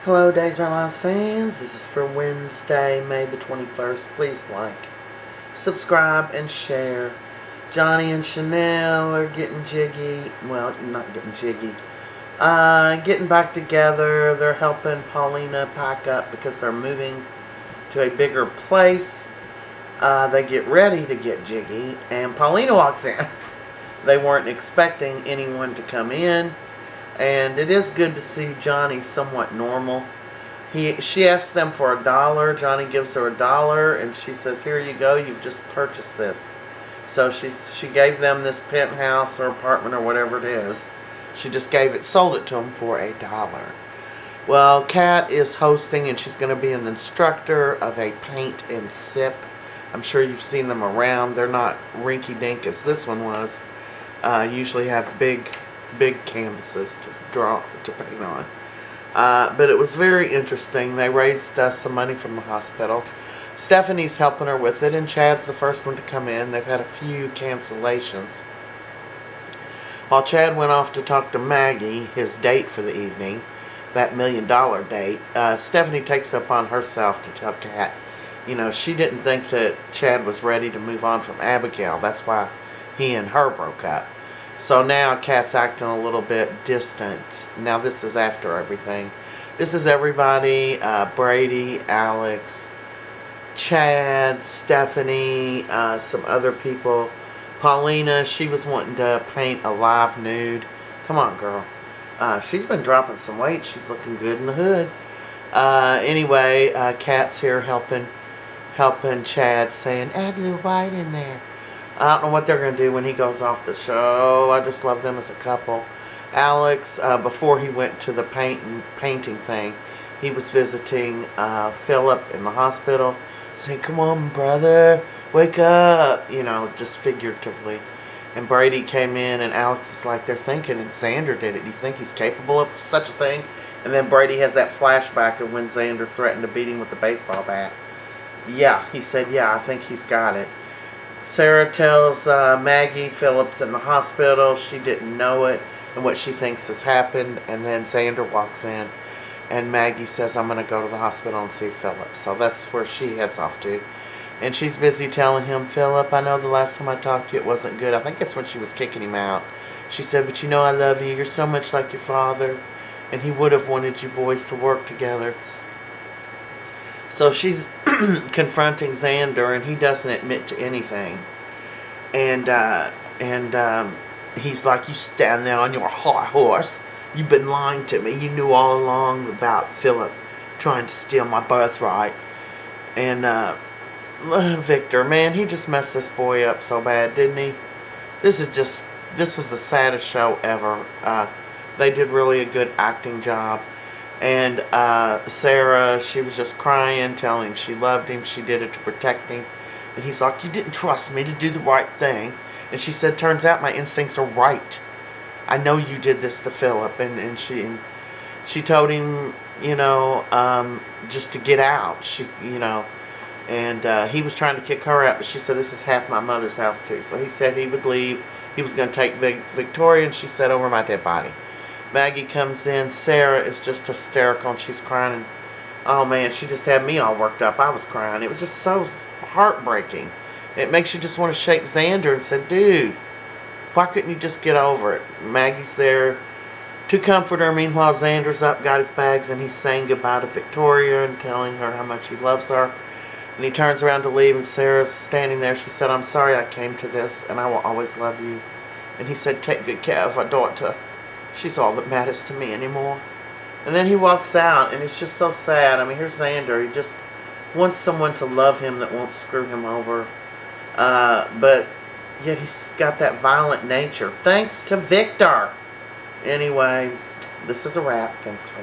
Hello, Days of Our Lives fans. This is for Wednesday, May the 21st. Please like, subscribe, and share. Johnny and Chanel are getting jiggy. Well, not getting jiggy. Getting back together. They're helping Paulina pack up because they're moving to a bigger place. They get ready to get jiggy, and Paulina walks in. They weren't expecting anyone to come in. And it is good to see Johnny somewhat normal. She asks them for $1. Johnny gives her $1, and she says, "Here you go. You've just purchased this." So she gave them this penthouse or apartment or whatever it is. She just sold it to them for $1. Well, Kat is hosting, and she's going to be an instructor of a paint and sip. I'm sure you've seen them around. They're not rinky-dink as this one was. Usually have big canvases to paint on. But it was very interesting. They raised some money from the hospital. Stephanie's helping her with it, and Chad's the first one to come in. They've had a few cancellations. While Chad went off to talk to Maggie, his date for the evening, that $1 million date, Stephanie takes it upon herself to tell Kat, she didn't think that Chad was ready to move on from Abigail. That's why he and her broke up. So now Kat's acting a little bit distant. Now this is after everything. This is everybody, Brady, Alex, Chad, Stephanie, some other people. Paulina, she was wanting to paint a live nude. Come on, girl. She's been dropping some weight. She's looking good in the hood. Anyway, Kat's here helping Chad, saying, "Add a little white in there." I don't know what they're going to do when he goes off the show. I just love them as a couple. Alex, before he went to the painting thing, he was visiting Philip in the hospital, saying, "Come on, brother, wake up," just figuratively. And Brady came in, and Alex is like, "They're thinking that Xander did it. Do you think he's capable of such a thing?" And then Brady has that flashback of when Xander threatened to beat him with the baseball bat. Yeah, he said, "Yeah, I think he's got it." Sarah tells Maggie Philip's in the hospital. She didn't know it and what she thinks has happened. And then Xander walks in, and Maggie says, "I'm going to go to the hospital and see Philip." So that's where she heads off to. And she's busy telling him, "Philip, I know the last time I talked to you it wasn't good." I think that's when she was kicking him out. She said, "But I love you. You're so much like your father. And he would have wanted you boys to work together." So she's confronting Xander, and he doesn't admit to anything. And he's like, "You stand there on your high horse. You've been lying to me. You knew all along about Philip trying to steal my birthright." And Victor, man, he just messed this boy up so bad, didn't he? This was the saddest show ever. They did really a good acting job. And Sarah, she was just crying, telling him she loved him. She did it to protect him. And he's like, "You didn't trust me to do the right thing." And she said, "Turns out my instincts are right. I know you did this to Philip." And she told him, just to get out. And he was trying to kick her out, but she said, "This is half my mother's house too." So he said he would leave. He was going to take Victoria, and she said, "Over my dead body." Maggie comes in. Sarah is just hysterical, and she's crying. And, oh, man, she just had me all worked up. I was crying. It was just so heartbreaking. It makes you just want to shake Xander and say, "Dude, why couldn't you just get over it?" Maggie's there to comfort her. Meanwhile, Xander's up, got his bags, and he's saying goodbye to Victoria and telling her how much he loves her. And he turns around to leave, and Sarah's standing there. She said, "I'm sorry I came to this, and I will always love you." And he said, "Take good care of our daughter. She's all that matters to me anymore." And then he walks out, and it's just so sad. I mean, here's Xander. He just wants someone to love him that won't screw him over. But yet he's got that violent nature. Thanks to Victor. Anyway, this is a wrap. Thanks for